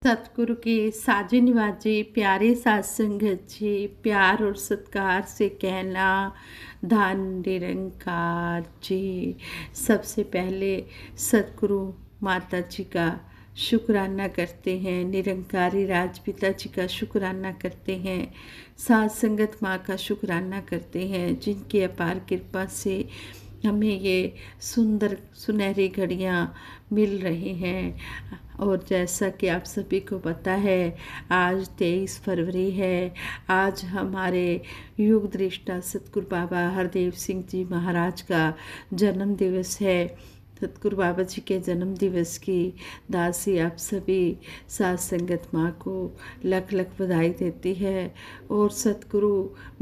सतगुरु के साजे निवाजे प्यारे साथ संगत जी, प्यार और सत्कार से कहना धन निरंकार जी। सबसे पहले सतगुरु माता जी का शुक्राना करते हैं, निरंकारी राजपिता जी का शुक्राना करते हैं, साथ संगत माँ का शुक्राना करते हैं, जिनकी अपार कृपा से हमें ये सुंदर सुनहरी घड़ियाँ मिल रही हैं। और जैसा कि आप सभी को पता है, आज 23 फरवरी है। आज हमारे युग दृष्टा सतगुरु बाबा हरदेव सिंह जी महाराज का जन्म दिवस है। सतगुरु बाबा जी के जन्म दिवस की दासी आप सभी साथ संगत माँ को लख लख बधाई देती है और सतगुरु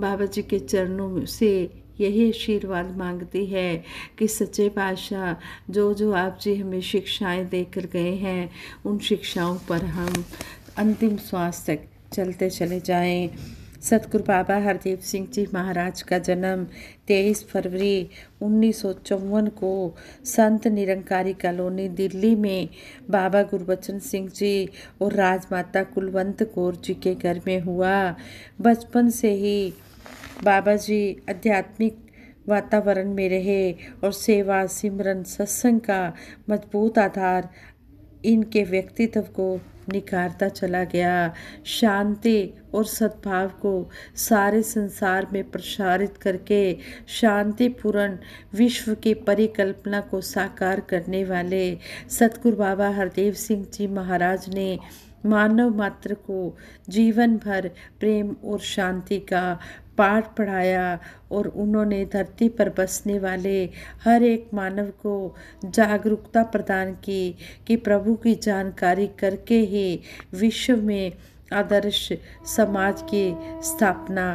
बाबा जी के चरणों से यही आशीर्वाद मांगती है कि सच्चे पातशाह जो जो आप जी हमें शिक्षाएं देकर गए हैं, उन शिक्षाओं पर हम अंतिम श्वास तक चलते चले जाएं। सतगुरु बाबा हरदेव सिंह जी महाराज का जन्म 23 फरवरी 1954 को संत निरंकारी कॉलोनी दिल्ली में बाबा गुरबचन सिंह जी और राजमाता कुलवंत कौर जी के घर में हुआ। बचपन से ही बाबा जी आध्यात्मिक वातावरण में रहे और सेवा सिमरन सत्संग का मजबूत आधार इनके व्यक्तित्व को निखारता चला गया। शांति और सद्भाव को सारे संसार में प्रसारित करके शांतिपूर्ण विश्व की परिकल्पना को साकार करने वाले सतगुरु बाबा हरदेव सिंह जी महाराज ने मानव मात्र को जीवन भर प्रेम और शांति का पाठ पढ़ाया और उन्होंने धरती पर बसने वाले हर एक मानव को जागरूकता प्रदान की कि प्रभु की जानकारी करके ही विश्व में आदर्श समाज की स्थापना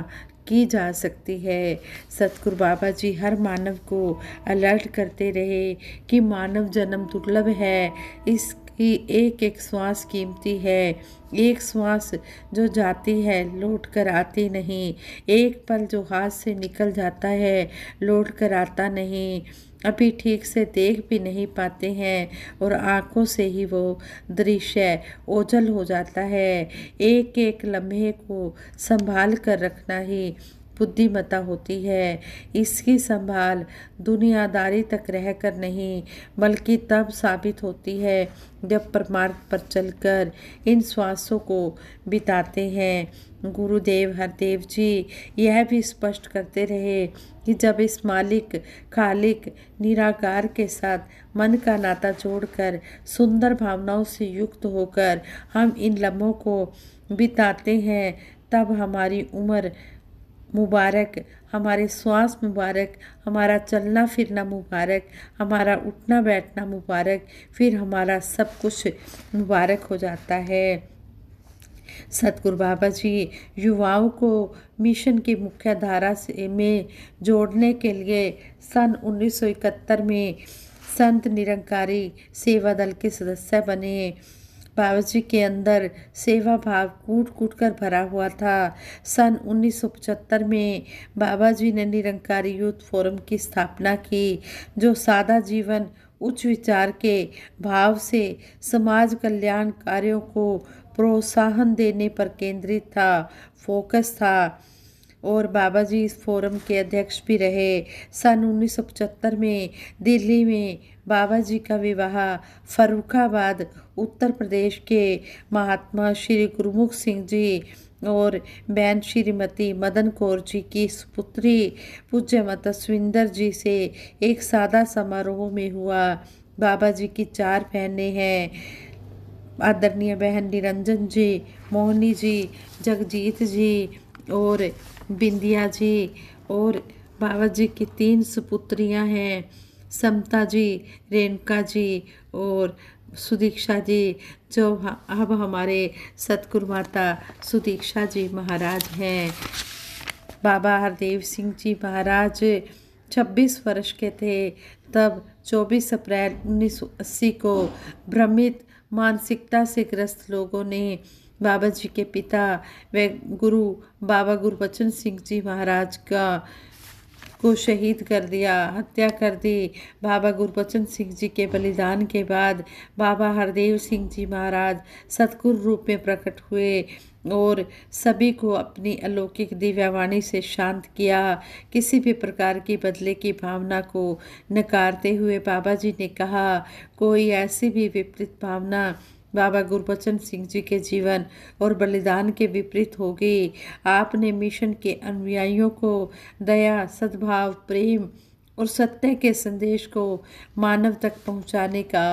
की जा सकती है। सतगुरु बाबा जी हर मानव को अलर्ट करते रहे कि मानव जन्म दुर्लभ है, इसकी एक एक श्वास कीमती है, एक श्वास जो जाती है लौट कर आती नहीं, एक पल जो हाथ से निकल जाता है लौट कर आता नहीं, अभी ठीक से देख भी नहीं पाते हैं और आँखों से ही वो दृश्य ओझल हो जाता है। एक एक लम्हे को संभाल कर रखना ही बुद्धिमता होती है। इसकी संभाल दुनियादारी तक रहकर नहीं बल्कि तब साबित होती है जब परमार्थ पर चलकर इन श्वासों को बिताते हैं। गुरुदेव हरदेव जी यह भी स्पष्ट करते रहे कि जब इस मालिक खालिक निराकार के साथ मन का नाता जोड़कर सुंदर भावनाओं से युक्त होकर हम इन लम्हों को बिताते हैं, तब हमारी उम्र मुबारक, हमारे श्वास मुबारक, हमारा चलना फिरना मुबारक, हमारा उठना बैठना मुबारक, फिर हमारा सब कुछ मुबारक हो जाता है। सतगुरु बाबा जी युवाओं को मिशन की मुख्य धारा से में जोड़ने के लिए सन 1971 में संत निरंकारी सेवा दल के सदस्य बने। बाबा जी के अंदर सेवा भाव कूट कूट कर भरा हुआ था। सन 1975 में बाबा जी ने निरंकारी यूथ फोरम की स्थापना की, जो सादा जीवन उच्च विचार के भाव से समाज कल्याण कार्यों को प्रोत्साहन देने पर केंद्रित था, फोकस था। और बाबा जी इस फोरम के अध्यक्ष भी रहे। सन 1975 में दिल्ली में बाबा जी का विवाह फर्रुखाबाद उत्तर प्रदेश के महात्मा श्री गुरुमुख सिंह जी और बहन श्रीमती मदन कौर जी की सुपुत्री पूज्य माता सुविंदर जी से एक सादा समारोह में हुआ। बाबा जी की 4 बहनें हैं, आदरणीय बहन निरंजन जी, मोहनी जी, जगजीत जी और बिंदिया जी, और बाबा जी की 3 सुपुत्रियां हैं, समता जी, रेणुका जी और सुदीक्षा जी, जो अब हमारे सतगुरु माता सुदीक्षा जी महाराज हैं। बाबा हरदेव सिंह जी महाराज 26 वर्ष के थे तब 24 अप्रैल 1980 को भ्रमित मानसिकता से ग्रस्त लोगों ने बाबा जी के पिता व गुरु बाबा गुरबचन सिंह जी महाराज को शहीद कर दिया, हत्या कर दी। बाबा गुरबचन सिंह जी के बलिदान के बाद बाबा हरदेव सिंह जी महाराज सतगुरु रूप में प्रकट हुए और सभी को अपनी अलौकिक दिव्यवाणी से शांत किया। किसी भी प्रकार की बदले की भावना को नकारते हुए बाबा जी ने कहा, कोई ऐसी भी विपरीत भावना बाबा गुरबचन सिंह जी के जीवन और बलिदान के विपरीत होगी। आपने मिशन के अनुयायियों को दया, सद्भाव, प्रेम और सत्य के संदेश को मानव तक पहुंचाने का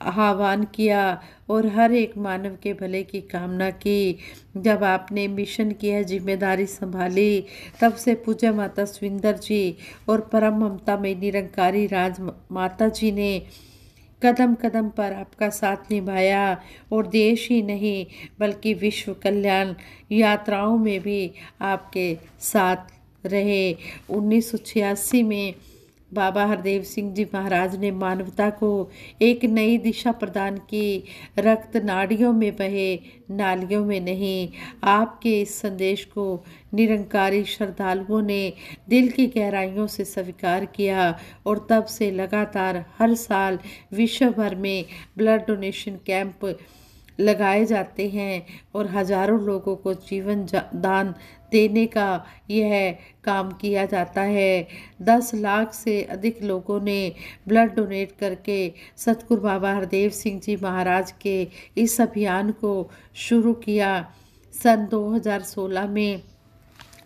आह्वान किया और हर एक मानव के भले की कामना की। जब आपने मिशन की यह जिम्मेदारी संभाली, तब से पूज्य माता सुविंदर जी और परम ममता में निरंकारी राज माता जी ने कदम कदम पर आपका साथ निभाया और देश ही नहीं बल्कि विश्व कल्याण यात्राओं में भी आपके साथ रहे। 1986 में बाबा हरदेव सिंह जी महाराज ने मानवता को एक नई दिशा प्रदान की। रक्त नाड़ियों में बहे, नालियों में नहीं। आपके इस संदेश को निरंकारी श्रद्धालुओं ने दिल की गहराइयों से स्वीकार किया और तब से लगातार हर साल विश्व भर में ब्लड डोनेशन कैंप लगाए जाते हैं और हजारों लोगों को जीवन दान देने का यह काम किया जाता है। 10 लाख से अधिक लोगों ने ब्लड डोनेट करके सतगुरु बाबा हरदेव सिंह जी महाराज के इस अभियान को शुरू किया। सन 2016 में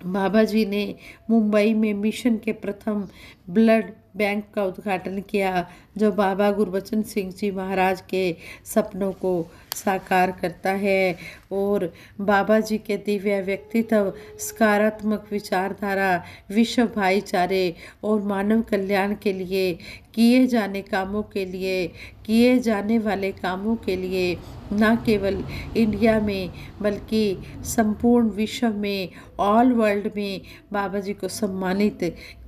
बाबा जी ने मुंबई में मिशन के प्रथम ब्लड बैंक का उद्घाटन किया, जो बाबा गुरबचन सिंह जी महाराज के सपनों को साकार करता है। और बाबा जी के दिव्य व्यक्तित्व, सकारात्मक विचारधारा, विश्व भाईचारे और मानव कल्याण के लिए किए जाने वाले कामों के लिए न केवल इंडिया में बल्कि संपूर्ण विश्व में, ऑल वर्ल्ड में बाबा जी को सम्मानित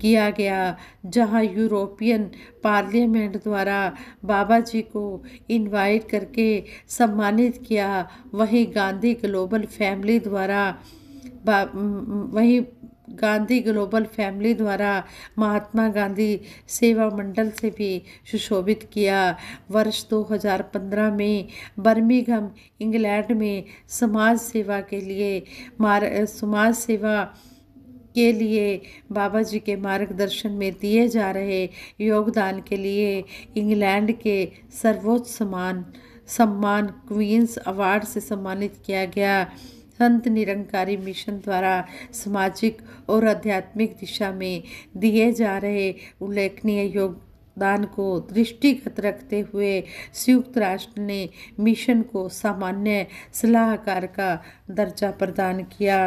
किया गया। जहां यूरोपियन पार्लियामेंट द्वारा बाबा जी को इनवाइट करके सम्मानित किया, वहीं गांधी ग्लोबल फैमिली द्वारा महात्मा गांधी सेवा मंडल से भी सुशोभित किया। वर्ष 2015 में बर्मिंघम इंग्लैंड में समाज सेवा के लिए बाबा जी के मार्गदर्शन में दिए जा रहे योगदान के लिए इंग्लैंड के सर्वोच्च सम्मान क्वींस अवार्ड से सम्मानित किया गया। संत निरंकारी मिशन द्वारा सामाजिक और आध्यात्मिक दिशा में दिए जा रहे उल्लेखनीय योगदान को दृष्टिगत रखते हुए संयुक्त राष्ट्र ने मिशन को सामान्य सलाहकार का दर्जा प्रदान किया।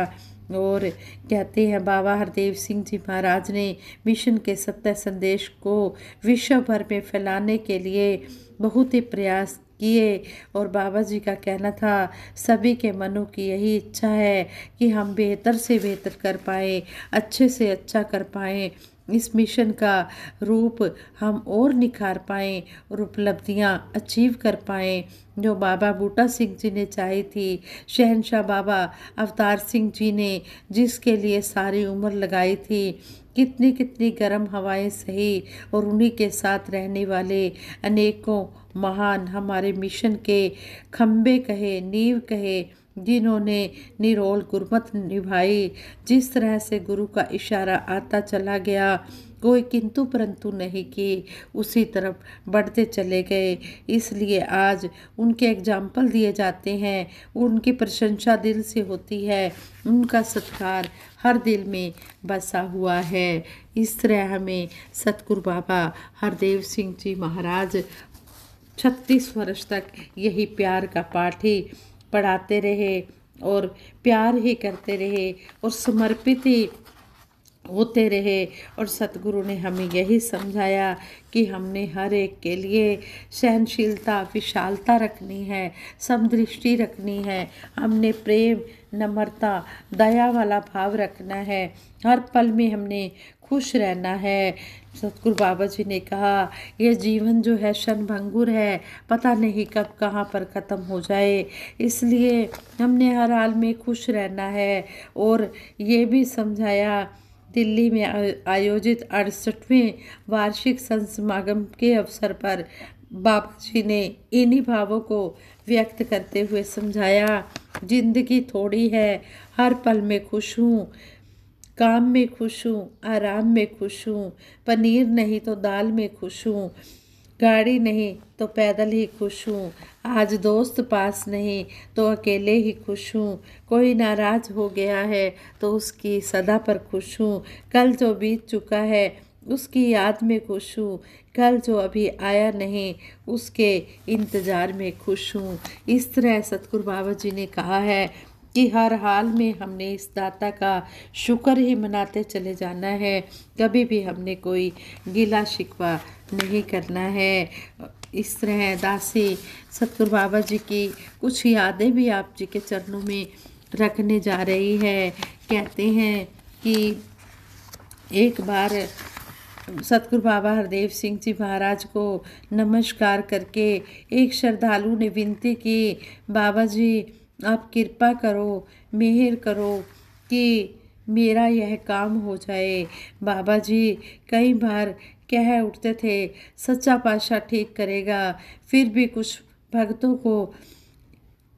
और कहते हैं, बाबा हरदेव सिंह जी महाराज ने मिशन के सत्य संदेश को विश्व भर में फैलाने के लिए बहुत ही प्रयास किए और बाबा जी का कहना था, सभी के मनों की यही इच्छा है कि हम बेहतर से बेहतर कर पाएँ, अच्छे से अच्छा कर पाएँ, इस मिशन का रूप हम और निखार पाएँ और उपलब्धियां अचीव कर पाएँ जो बाबा बूटा सिंह जी ने चाही थी। शहंशाह बाबा अवतार सिंह जी ने जिसके लिए सारी उम्र लगाई थी, कितनी कितनी गर्म हवाएं सही और उन्हीं के साथ रहने वाले अनेकों महान हमारे मिशन के खंबे कहे, नींव कहे, जिन्होंने निरोल गुरमत निभाई। जिस तरह से गुरु का इशारा आता चला गया, कोई किंतु परंतु नहीं की, उसी तरफ बढ़ते चले गए। इसलिए आज उनके एग्जाम्पल दिए जाते हैं, उनकी प्रशंसा दिल से होती है, उनका सत्कार हर दिल में बसा हुआ है। इस तरह हमें सतगुरु बाबा हरदेव सिंह जी महाराज 36 वर्ष तक यही प्यार का पाठ ही पढ़ाते रहे और प्यार ही करते रहे और समर्पित ही होते रहे। और सतगुरु ने हमें यही समझाया कि हमने हर एक के लिए सहनशीलता, विशालता रखनी है, समदृष्टि रखनी है, हमने प्रेम, नम्रता, दया वाला भाव रखना है, हर पल में हमने खुश रहना है। सतगुरु बाबा जी ने कहा, यह जीवन जो है क्षणभंगुर है, पता नहीं कब कहाँ पर ख़त्म हो जाए, इसलिए हमने हर हाल में खुश रहना है। और ये भी समझाया, दिल्ली में आयोजित 68वें वार्षिक संत समागम के अवसर पर बाबा जी ने इन्हीं भावों को व्यक्त करते हुए समझाया, जिंदगी थोड़ी है, हर पल में खुश हूँ, काम में खुश हूँ, आराम में खुश हूँ, पनीर नहीं तो दाल में खुश हूँ, गाड़ी नहीं तो पैदल ही खुश हूँ, आज दोस्त पास नहीं तो अकेले ही खुश हूँ, कोई नाराज हो गया है तो उसकी सदा पर खुश हूँ, कल जो बीत चुका है उसकी याद में खुश हूँ, कल जो अभी आया नहीं उसके इंतज़ार में खुश हूँ। इस तरह सतगुरु बाबा जी ने कहा है कि हर हाल में हमने इस दाता का शुक्र ही मनाते चले जाना है, कभी भी हमने कोई गिला शिकवा नहीं करना है। इस तरह दासी सतगुरु बाबा जी की कुछ यादें भी आप जी के चरणों में रखने जा रही है। कहते हैं कि एक बार सतगुरु बाबा हरदेव सिंह जी महाराज को नमस्कार करके एक श्रद्धालु ने विनती की, बाबा जी आप कृपा करो, मेहर करो कि मेरा यह काम हो जाए। बाबा जी कई बार कह उठते थे सच्चा पातशाह ठीक करेगा, फिर भी कुछ भक्तों को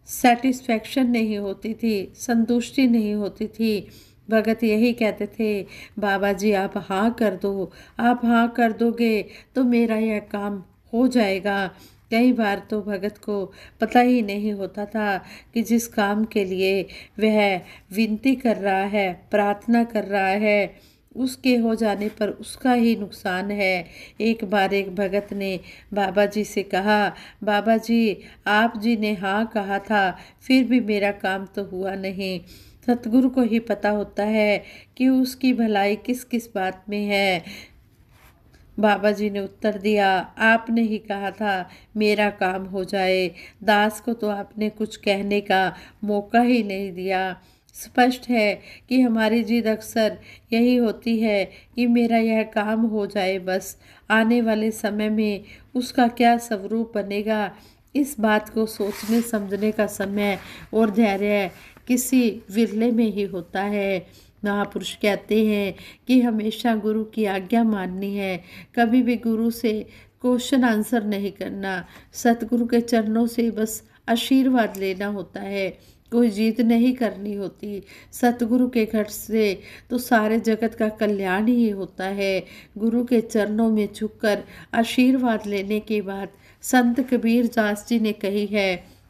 सेटिस्फैक्शन नहीं होती थी, संतुष्टि नहीं होती थी। भगत यही कहते थे, बाबा जी आप हाँ कर दो, आप हाँ कर दोगे तो मेरा यह काम हो जाएगा। कई बार तो भगत को पता ही नहीं होता था कि जिस काम के लिए वह विनती कर रहा है, प्रार्थना कर रहा है, उसके हो जाने पर उसका ही नुकसान है। एक बार एक भगत ने बाबा जी से कहा, बाबा जी आप जी ने हाँ कहा था, फिर भी मेरा काम तो हुआ नहीं। सतगुरु को ही पता होता है कि उसकी भलाई किस किस बात में है। बाबा जी ने उत्तर दिया, आपने ही कहा था मेरा काम हो जाए, दास को तो आपने कुछ कहने का मौका ही नहीं दिया। स्पष्ट है कि हमारी जिद अक्सर यही होती है कि मेरा यह काम हो जाए बस, आने वाले समय में उसका क्या स्वरूप बनेगा, इस बात को सोचने समझने का समय और धैर्य किसी विरले में ही होता है। महापुरुष कहते हैं कि हमेशा गुरु की आज्ञा माननी है, कभी भी गुरु से क्वेश्चन आंसर नहीं करना, सतगुरु के चरणों से बस आशीर्वाद लेना होता है, कोई जीत नहीं करनी होती। सतगुरु के घर से तो सारे जगत का कल्याण ही होता है। गुरु के चरणों में झुककर आशीर्वाद लेने के बाद संत कबीर दास जी ने कही है,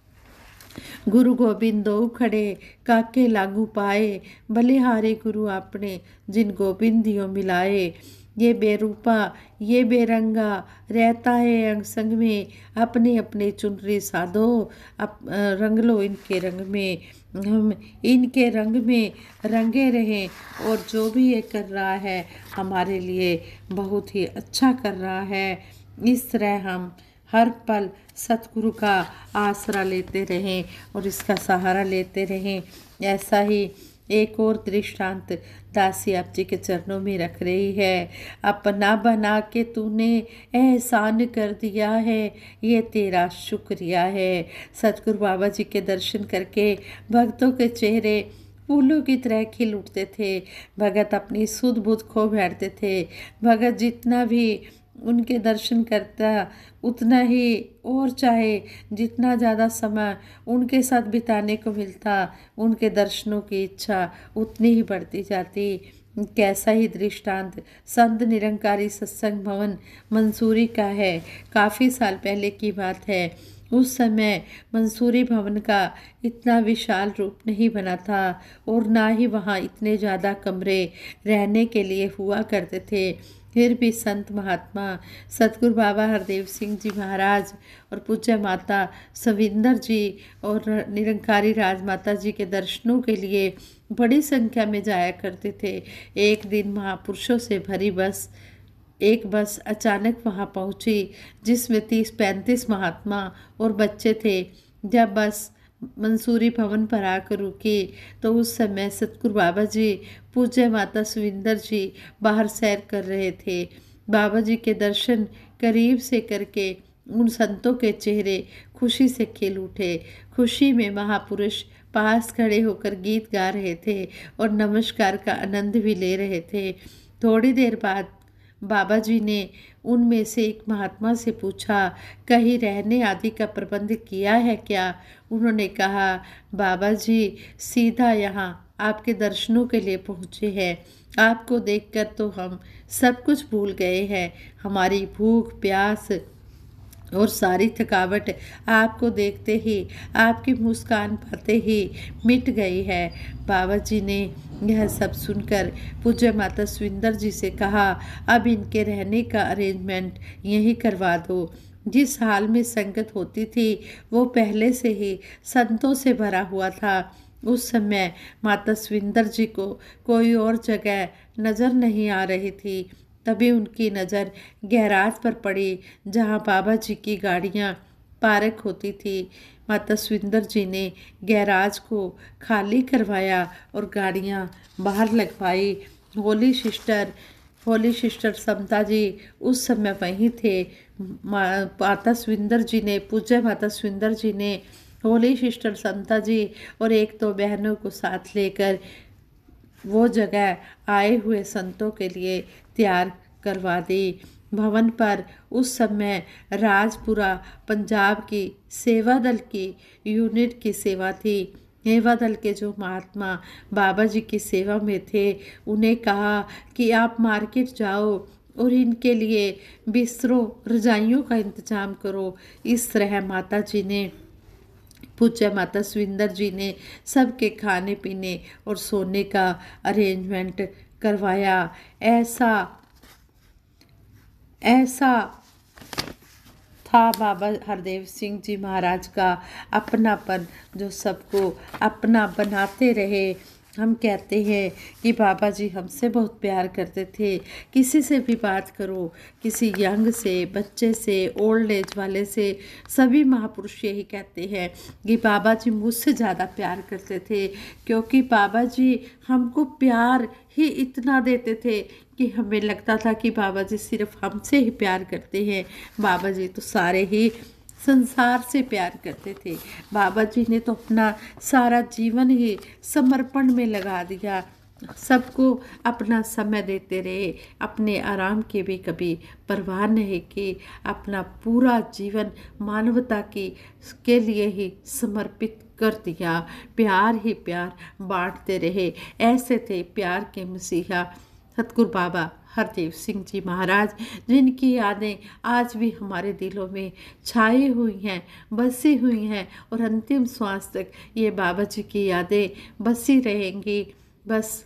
गुरु गोबिंद दो खड़े काके लागू पाए, बलिहारे गुरु आपने जिन गोबिंद दियो मिलाए। ये बेरूपा ये बेरंगा रहता है अंग संग में, अपने अपने चुनरी साधो रंग लो इनके रंग में, हम इनके रंग में रंगे रहें, और जो भी ये कर रहा है हमारे लिए बहुत ही अच्छा कर रहा है। इस तरह हम हर पल सतगुरु का आसरा लेते रहें और इसका सहारा लेते रहें। ऐसा ही एक और दृष्टांत दासी आप जी के चरणों में रख रही है, अपना बना के तूने एहसान कर दिया है, ये तेरा शुक्रिया है। सतगुरु बाबा जी के दर्शन करके भक्तों के चेहरे फूलों की तरह खिल उठते थे। भगत अपनी सुध बुध खो बैठते थे। भगत जितना भी उनके दर्शन करता उतना ही और चाहे जितना ज़्यादा समय उनके साथ बिताने को मिलता, उनके दर्शनों की इच्छा उतनी ही बढ़ती जाती। कैसा ही दृष्टांत संत निरंकारी सत्संग भवन मंसूरी का है। काफ़ी साल पहले की बात है। उस समय मंसूरी भवन का इतना विशाल रूप नहीं बना था और ना ही वहाँ इतने ज़्यादा कमरे रहने के लिए हुआ करते थे। फिर भी संत महात्मा सतगुरु बाबा हरदेव सिंह जी महाराज और पूज्य माता सविंदर जी और निरंकारी राजमाता जी के दर्शनों के लिए बड़ी संख्या में जाया करते थे। एक दिन महापुरुषों से भरी एक बस अचानक वहां पहुंची, जिसमें 30-35 महात्मा और बच्चे थे। जब बस मंसूरी भवन पर आकर रुकी तो उस समय सतगुरु बाबा जी पूज्य माता सुविंदर जी बाहर सैर कर रहे थे। बाबा जी के दर्शन करीब से करके उन संतों के चेहरे खुशी से खिल उठे। खुशी में महापुरुष पास खड़े होकर गीत गा रहे थे और नमस्कार का आनंद भी ले रहे थे। थोड़ी देर बाद बाबा जी ने उनमें से एक महात्मा से पूछा, कहीं रहने आदि का प्रबंध किया है क्या? उन्होंने कहा, बाबा जी सीधा यहाँ आपके दर्शनों के लिए पहुँचे हैं। आपको देखकर तो हम सब कुछ भूल गए हैं। हमारी भूख प्यास और सारी थकावट आपको देखते ही, आपकी मुस्कान पाते ही मिट गई है। बाबा जी ने यह सब सुनकर पूज्य माता सुविंदर जी से कहा, अब इनके रहने का अरेंजमेंट यहीं करवा दो। जिस हाल में संगत होती थी वो पहले से ही संतों से भरा हुआ था। उस समय माता सुविंदर जी को कोई और जगह नज़र नहीं आ रही थी। तभी उनकी नज़र गैराज पर पड़ी जहाँ बाबा जी की गाड़ियाँ पार्क होती थी। माता सुविंदर जी ने गैराज को खाली करवाया और गाड़ियाँ बाहर लगवाई। होली सिस्टर समता जी उस समय वहीं थे। माता सुविंदर जी ने पूज्य माता सुविंदर जी ने होली सिस्टर समता जी और एक दो बहनों को साथ लेकर वो जगह आए हुए संतों के लिए तैयार करवा दी। भवन पर उस समय राजपुरा पंजाब की सेवा दल की यूनिट की सेवा थी। सेवा दल के जो महात्मा बाबा जी की सेवा में थे उन्हें कहा कि आप मार्केट जाओ और इनके लिए बिस्तरों रजाइयों का इंतजाम करो। इस तरह माता जी ने पूज्य माता सुविंदर जी ने सबके खाने पीने और सोने का अरेंजमेंट करवाया। ऐसा था बाबा हरदेव सिंह जी महाराज का अपनापन जो सबको अपना बनाते रहे। हम कहते हैं कि बाबा जी हमसे बहुत प्यार करते थे। किसी से भी बात करो, किसी यंग से, बच्चे से, ओल्ड एज वाले से, सभी महापुरुष यही कहते हैं कि बाबा जी मुझसे ज़्यादा प्यार करते थे, क्योंकि बाबा जी हमको प्यार ही इतना देते थे कि हमें लगता था कि बाबा जी सिर्फ हमसे ही प्यार करते हैं। बाबा जी तो सारे ही संसार से प्यार करते थे। बाबा जी ने तो अपना सारा जीवन ही समर्पण में लगा दिया, सबको अपना समय देते रहे, अपने आराम की भी कभी परवाह नहीं की, अपना पूरा जीवन मानवता की के लिए ही समर्पित कर दिया। प्यार ही प्यार बांटते रहे। ऐसे थे प्यार के मसीहा सतगुरु बाबा हरदेव सिंह जी महाराज, जिनकी यादें आज भी हमारे दिलों में छाई हुई हैं, बसी हुई हैं और अंतिम श्वास तक ये बाबा जी की यादें बसी रहेंगी। बस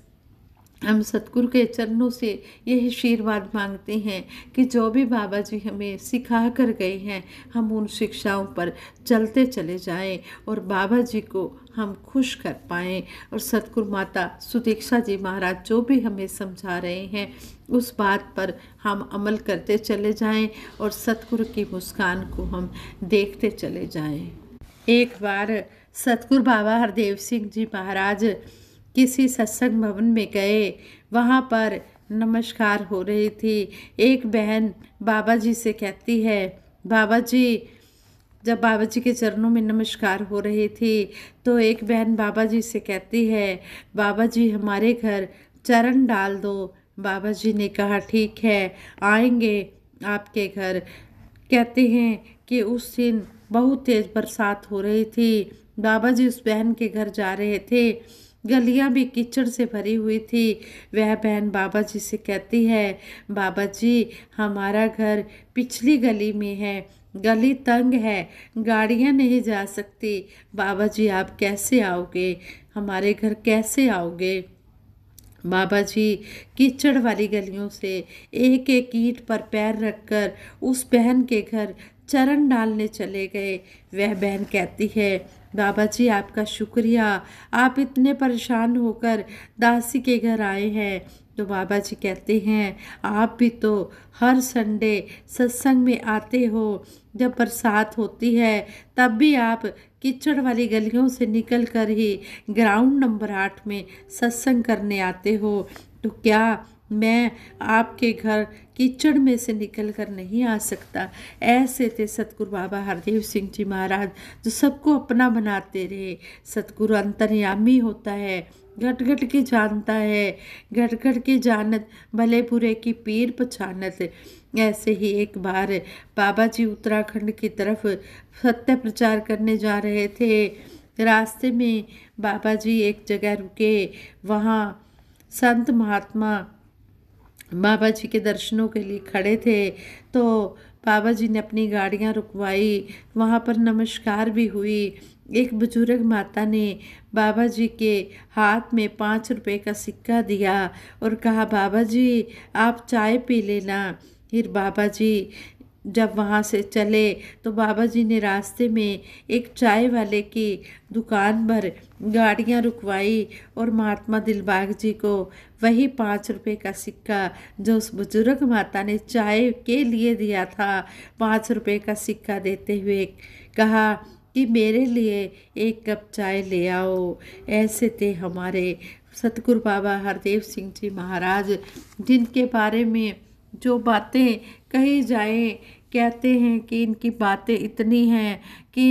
हम सतगुरु के चरणों से यही आशीर्वाद मांगते हैं कि जो भी बाबा जी हमें सिखा कर गए हैं हम उन शिक्षाओं पर चलते चले जाएं और बाबा जी को हम खुश कर पाएं। और सतगुरु माता सुदीक्षा जी महाराज जो भी हमें समझा रहे हैं उस बात पर हम अमल करते चले जाएं और सतगुरु की मुस्कान को हम देखते चले जाएं। एक बार सतगुरु बाबा हरदेव सिंह जी महाराज किसी सत्संग भवन में गए। वहाँ पर नमस्कार हो रही थी। एक बहन बाबा जी से कहती है, बाबा जी, जब बाबा जी के चरणों में नमस्कार हो रही थी तो एक बहन बाबा जी से कहती है, बाबा जी हमारे घर चरण डाल दो। बाबा जी ने कहा, ठीक है, आएंगे आपके घर। कहते हैं कि उस दिन बहुत तेज बरसात हो रही थी। बाबा जी उस बहन के घर जा रहे थे। गलियां भी कीचड़ से भरी हुई थी। वह बहन बाबा जी से कहती है, बाबा जी हमारा घर पिछली गली में है, गली तंग है, गाड़ियां नहीं जा सकती। बाबा जी आप कैसे आओगे, हमारे घर कैसे आओगे? बाबा जी कीचड़ वाली गलियों से एक एक ईंट पर पैर रखकर उस बहन के घर चरण डालने चले गए। वह बहन कहती है, बाबा जी आपका शुक्रिया, आप इतने परेशान होकर दासी के घर आए हैं। तो बाबा जी कहते हैं, आप भी तो हर संडे सत्संग में आते हो, जब बरसात होती है तब भी आप कीचड़ वाली गलियों से निकल कर ही ग्राउंड नंबर 8 में सत्संग करने आते हो, तो क्या मैं आपके घर कीचड़ में से निकल कर नहीं आ सकता। ऐसे थे सतगुरु बाबा हरदेव सिंह जी महाराज, जो सबको अपना बनाते रहे। सतगुरु अंतर्यामी होता है, घट घट के जानता है, घट घट के जानत, भले बुरे की पीर पहचानत। ऐसे ही एक बार बाबा जी उत्तराखंड की तरफ सत्य प्रचार करने जा रहे थे। रास्ते में बाबा जी एक जगह रुके। वहाँ संत महात्मा बाबा जी के दर्शनों के लिए खड़े थे। तो बाबा जी ने अपनी गाड़ियां रुकवाई, वहाँ पर नमस्कार भी हुई। एक बुजुर्ग माता ने बाबा जी के हाथ में 5 रुपए का सिक्का दिया और कहा, बाबा जी आप चाय पी लेना। फिर बाबा जी जब वहाँ से चले तो बाबा जी ने रास्ते में एक चाय वाले की दुकान पर गाड़ियाँ रुकवाई और महात्मा दिलबाग जी को वही 5 रुपए का सिक्का, जो उस बुजुर्ग माता ने चाय के लिए दिया था, 5 रुपए का सिक्का देते हुए कहा कि मेरे लिए एक कप चाय ले आओ। ऐसे थे हमारे सतगुरु बाबा हरदेव सिंह जी महाराज, जिनके बारे में जो बातें कही जाए, कहते हैं कि इनकी बातें इतनी हैं कि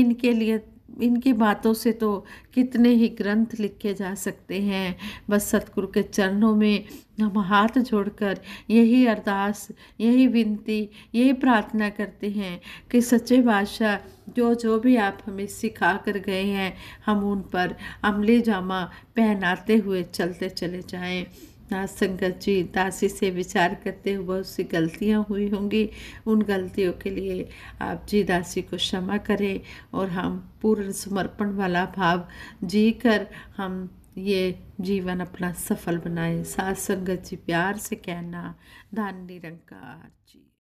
इनकी बातों से तो कितने ही ग्रंथ लिखे जा सकते हैं। बस सतगुरु के चरणों में हम हाथ जोड़कर यही अरदास, यही विनती, यही प्रार्थना करते हैं कि सच्चे बादशाह जो जो भी आप हमें सिखा कर गए हैं, हम उन पर अमली जामा पहनाते हुए चलते चले जाएं। दास संगत जी, दासी से विचार करते हुए बहुत सी गलतियाँ हुई होंगी। उन गलतियों के लिए आप जी दासी को क्षमा करें और हम पूर्ण समर्पण वाला भाव जी कर हम ये जीवन अपना सफल बनाएं। साथ संगत जी, प्यार से कहना, धन निरंकार जी।